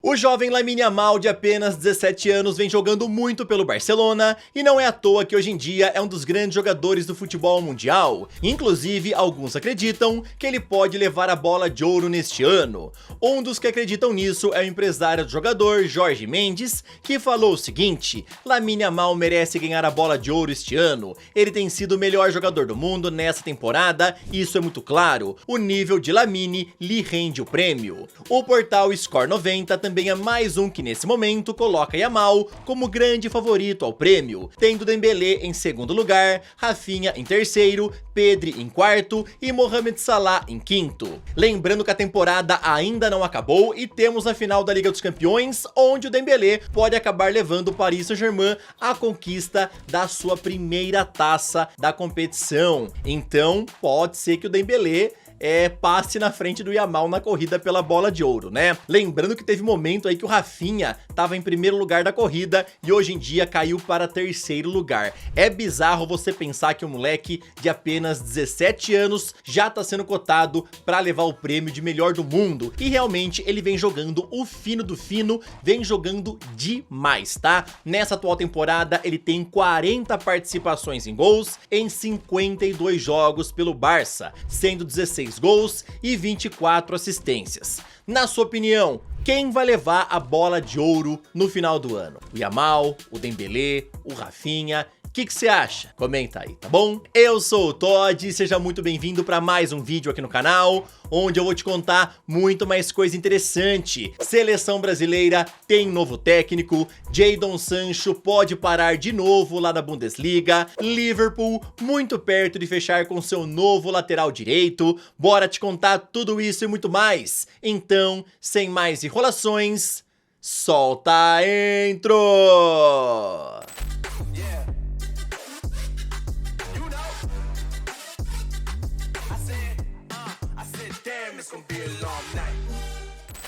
O jovem Lamine Yamal, de apenas 17 anos, vem jogando muito pelo Barcelona e não é à toa que hoje em dia é um dos grandes jogadores do futebol mundial. Inclusive, alguns acreditam que ele pode levar a bola de ouro neste ano. Um dos que acreditam nisso é o empresário do jogador, Jorge Mendes, que falou o seguinte: Lamine Yamal merece ganhar a bola de ouro este ano. Ele tem sido o melhor jogador do mundo nessa temporada e isso é muito claro. O nível de Lamine lhe rende o prêmio. O portal Score 90 também é mais um que nesse momento coloca Yamal como grande favorito ao prêmio, tendo Dembélé em segundo lugar, Rafinha em terceiro, Pedri em quarto e Mohamed Salah em quinto. Lembrando que a temporada ainda não acabou e temos a final da Liga dos Campeões, onde o Dembélé pode acabar levando o Paris Saint-Germain à conquista da sua primeira taça da competição. Então pode ser que o Dembélé passe na frente do Yamal na corrida pela bola de ouro, né? Lembrando que teve momento aí que o Rafinha tava em primeiro lugar da corrida e hoje em dia caiu para terceiro lugar. É bizarro você pensar que um moleque de apenas 17 anos já tá sendo cotado para levar o prêmio de melhor do mundo e realmente ele vem jogando o fino do fino, vem jogando demais, tá? Nessa atual temporada ele tem 40 participações em gols em 52 jogos pelo Barça, sendo 16 gols e 24 assistências. Na sua opinião, quem vai levar a bola de ouro no final do ano? O Yamal, o Dembélé, o Rafinha? O que você acha? Comenta aí, tá bom? Eu sou o Todd e seja muito bem-vindo para mais um vídeo aqui no canal, onde eu vou te contar muito mais coisa interessante. Seleção brasileira tem novo técnico, Jadon Sancho pode parar de novo lá na Bundesliga, Liverpool muito perto de fechar com seu novo lateral direito. Bora te contar tudo isso e muito mais. Então, sem mais enrolações, solta a intro!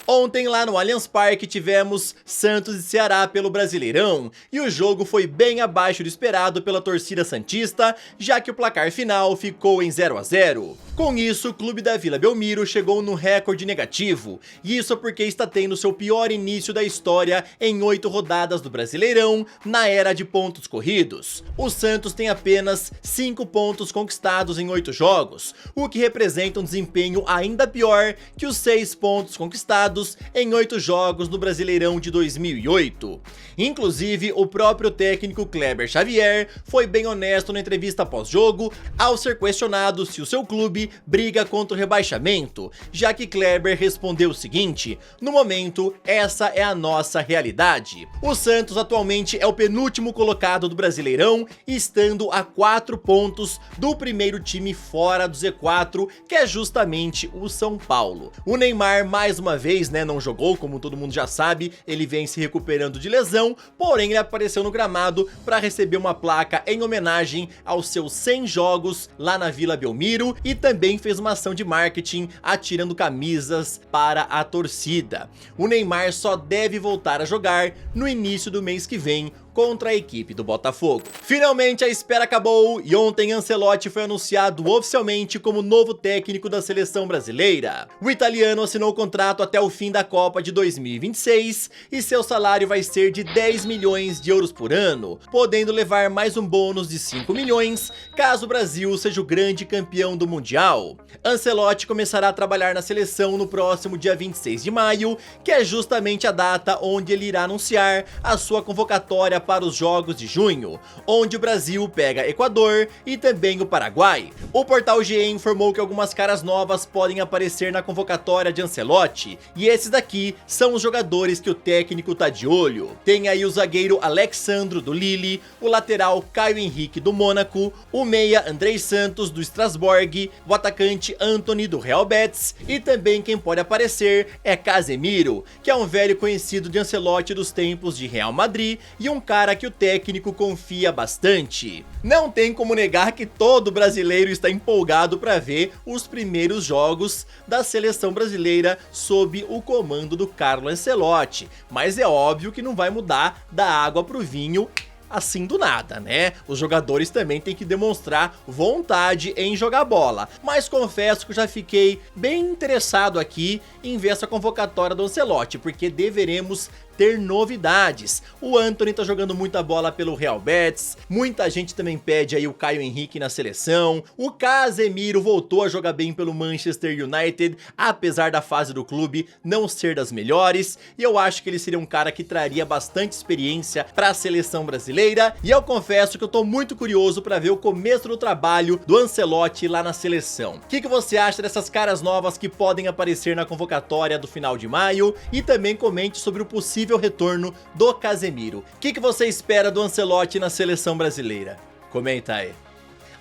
Ontem lá no Allianz Parque tivemos Santos e Ceará pelo Brasileirão e o jogo foi bem abaixo do esperado pela torcida santista, já que o placar final ficou em 0 a 0. Com isso, o clube da Vila Belmiro chegou no recorde negativo, e isso porque está tendo seu pior início da história em 8 rodadas do Brasileirão na era de pontos corridos. O Santos tem apenas 5 pontos conquistados em 8 jogos, o que representa um desempenho ainda pior que os 6 pontos conquistados em 8 jogos no Brasileirão de 2008. Inclusive, o próprio técnico Kleber Xavier foi bem honesto na entrevista pós-jogo ao ser questionado se o seu clube briga contra o rebaixamento, já que Kleber respondeu o seguinte: no momento, essa é a nossa realidade. O Santos atualmente é o penúltimo colocado do Brasileirão, estando a 4 pontos do primeiro time fora do Z4, que é justamente o São Paulo. O Neymar mais uma vez não jogou, como todo mundo já sabe, ele vem se recuperando de lesão, porém ele apareceu no gramado para receber uma placa em homenagem aos seus 100 jogos lá na Vila Belmiro e também fez uma ação de marketing atirando camisas para a torcida. O Neymar só deve voltar a jogar no início do mês que vem contra a equipe do Botafogo. Finalmente a espera acabou e ontem Ancelotti foi anunciado oficialmente como novo técnico da seleção brasileira. O italiano assinou o contrato até o fim da Copa de 2026 e seu salário vai ser de 10 milhões de euros por ano, podendo levar mais um bônus de 5 milhões caso o Brasil seja o grande campeão do Mundial. Ancelotti começará a trabalhar na seleção no próximo dia 26 de maio, que é justamente a data onde ele irá anunciar a sua convocatória para os jogos de junho, onde o Brasil pega Equador e também o Paraguai. O portal GE informou que algumas caras novas podem aparecer na convocatória de Ancelotti, e esses daqui são os jogadores que o técnico tá de olho. Tem aí o zagueiro Alexandro do Lille, o lateral Caio Henrique do Mônaco, o meia Andrei Santos do Strasbourg, o atacante Antony do Real Betis e também quem pode aparecer é Casemiro, que é um velho conhecido de Ancelotti dos tempos de Real Madrid e um cara que o técnico confia bastante. Não tem como negar que todo brasileiro está empolgado para ver os primeiros jogos da seleção brasileira sob o comando do Carlo Ancelotti, mas é óbvio que não vai mudar da água pro vinho assim do nada, né? Os jogadores também têm que demonstrar vontade em jogar bola. Mas confesso que eu já fiquei bem interessado aqui em ver essa convocatória do Ancelotti, porque deveremos ter novidades. O Antony tá jogando muita bola pelo Real Betis, muita gente também pede aí o Caio Henrique na seleção, o Casemiro voltou a jogar bem pelo Manchester United, apesar da fase do clube não ser das melhores, e eu acho que ele seria um cara que traria bastante experiência para a seleção brasileira, e eu confesso que eu tô muito curioso para ver o começo do trabalho do Ancelotti lá na seleção. O que você acha dessas caras novas que podem aparecer na convocatória do final de maio? E também comente sobre o possível retorno do Casemiro. O que você espera do Ancelotti na seleção brasileira? Comenta aí.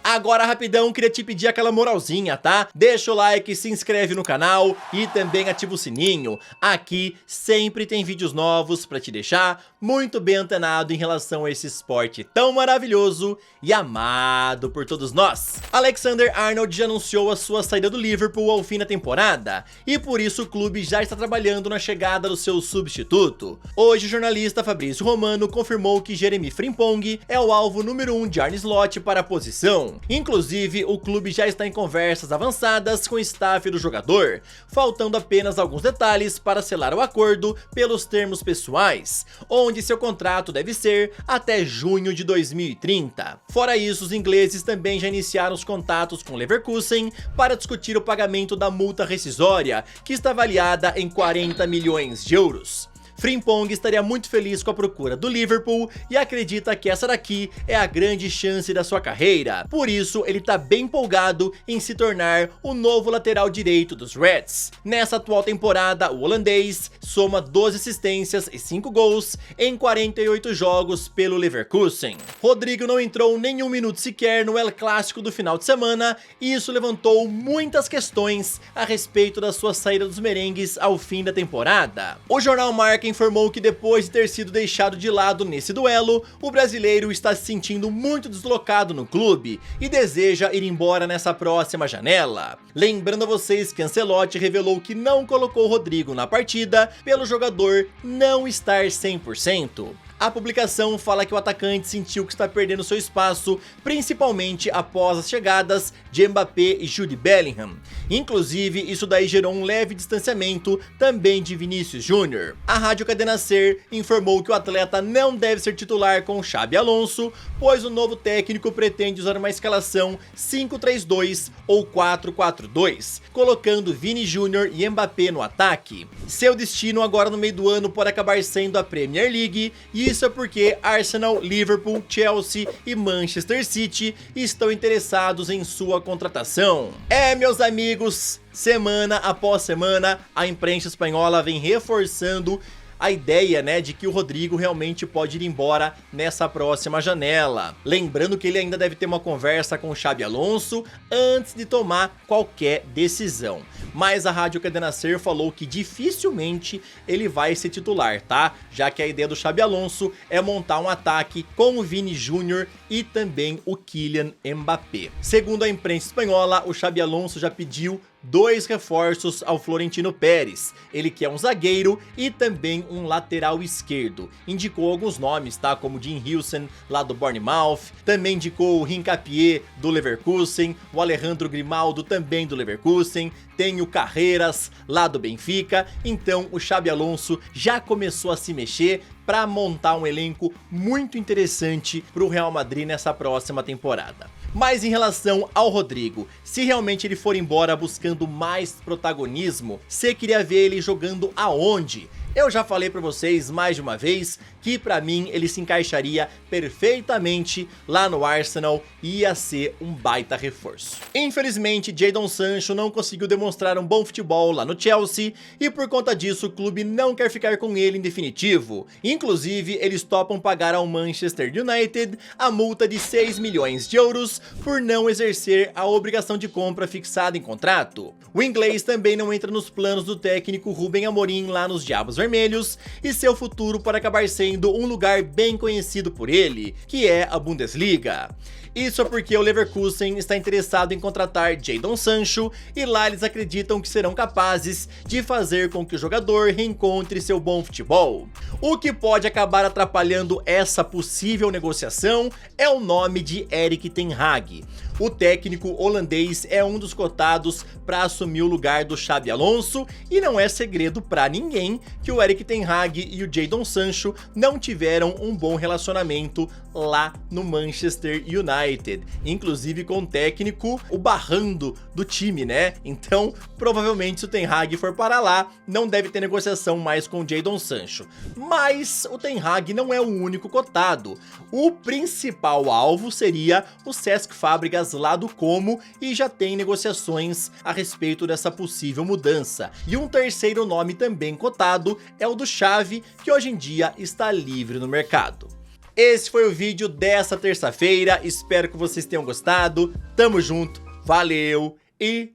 Agora rapidão, queria te pedir aquela moralzinha, tá? Deixa o like, se inscreve no canal e também ativa o sininho. Aqui sempre tem vídeos novos pra te deixar muito bem antenado em relação a esse esporte tão maravilhoso e amado por todos nós. Alexander-Arnold já anunciou a sua saída do Liverpool ao fim da temporada e por isso o clube já está trabalhando na chegada do seu substituto. Hoje o jornalista Fabrício Romano confirmou que Jeremy Frimpong é o alvo número 1 de Arne Slot para a posição. Inclusive, o clube já está em conversas avançadas com o staff do jogador, faltando apenas alguns detalhes para selar o acordo pelos termos pessoais, onde seu contrato deve ser até junho de 2030. Fora isso, os ingleses também já iniciaram os contatos com Leverkusen para discutir o pagamento da multa rescisória, que está avaliada em 40 milhões de euros. Frimpong estaria muito feliz com a procura do Liverpool e acredita que essa daqui é a grande chance da sua carreira. Por isso, ele tá bem empolgado em se tornar o novo lateral direito dos Reds. Nessa atual temporada, o holandês soma 12 assistências e 5 gols em 48 jogos pelo Leverkusen. Rodrigo não entrou nenhum minuto sequer no El Clássico do final de semana e isso levantou muitas questões a respeito da sua saída dos merengues ao fim da temporada. O jornal Marca informou que depois de ter sido deixado de lado nesse duelo, o brasileiro está se sentindo muito deslocado no clube e deseja ir embora nessa próxima janela. Lembrando a vocês que Ancelotti revelou que não colocou Rodrigo na partida pelo jogador não estar 100%. A publicação fala que o atacante sentiu que está perdendo seu espaço, principalmente após as chegadas de Mbappé e Jude Bellingham. Inclusive, isso daí gerou um leve distanciamento também de Vinícius Júnior. A Rádio Cadena Ser informou que o atleta não deve ser titular com Xabi Alonso, pois o novo técnico pretende usar uma escalação 5-3-2 ou 4-4-2, colocando Vini Júnior e Mbappé no ataque. Seu destino agora no meio do ano pode acabar sendo a Premier League, e isso é porque Arsenal, Liverpool, Chelsea e Manchester City estão interessados em sua contratação. Meus amigos, semana após semana, a imprensa espanhola vem reforçando a ideia, né, de que o Rodrigo realmente pode ir embora nessa próxima janela. Lembrando que ele ainda deve ter uma conversa com o Xabi Alonso antes de tomar qualquer decisão. Mas a Rádio Cadena Ser falou que dificilmente ele vai ser titular, tá? Já que a ideia do Xabi Alonso é montar um ataque com o Vini Júnior e também o Kylian Mbappé. Segundo a imprensa espanhola, o Xabi Alonso já pediu 2 reforços ao Florentino Pérez, ele que é um zagueiro e também um lateral esquerdo. Indicou alguns nomes, tá? Como Dean Huijsen, lá do Bournemouth, também indicou o Hincapié do Leverkusen, o Alejandro Grimaldo também do Leverkusen, tem o Carreras lá do Benfica. Então o Xabi Alonso já começou a se mexer para montar um elenco muito interessante para o Real Madrid nessa próxima temporada. Mas em relação ao Rodrigo, se realmente ele for embora buscando mais protagonismo, você queria ver ele jogando aonde? Eu já falei pra vocês mais de uma vez que pra mim ele se encaixaria perfeitamente lá no Arsenal e ia ser um baita reforço. Infelizmente, Jadon Sancho não conseguiu demonstrar um bom futebol lá no Chelsea e por conta disso o clube não quer ficar com ele em definitivo. Inclusive, eles topam pagar ao Manchester United a multa de 6 milhões de euros por não exercer a obrigação de compra fixada em contrato. O inglês também não entra nos planos do técnico Ruben Amorim lá nos Diabos Vermelhos e seu futuro pode acabar sendo um lugar bem conhecido por ele, que é a Bundesliga. Isso é porque o Leverkusen está interessado em contratar Jadon Sancho e lá eles acreditam que serão capazes de fazer com que o jogador reencontre seu bom futebol. O que pode acabar atrapalhando essa possível negociação é o nome de Erik ten Hag. O técnico holandês é um dos cotados para assumir o lugar do Xabi Alonso e não é segredo para ninguém que o Erik ten Hag e o Jadon Sancho não tiveram um bom relacionamento lá no Manchester United, inclusive com o técnico o barrando do time, né? Então, provavelmente se o Ten Hag for para lá, não deve ter negociação mais com o Jadon Sancho. Mas o Ten Hag não é o único cotado. O principal alvo seria o Cesc Fábregas lá do Como e já tem negociações a respeito dessa possível mudança. E um terceiro nome também cotado é o do Xavi, que hoje em dia está livre no mercado. Esse foi o vídeo dessa terça-feira, espero que vocês tenham gostado, tamo junto, valeu e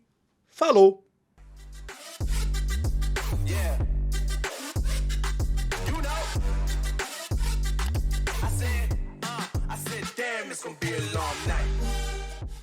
falou! It's gonna be a long night.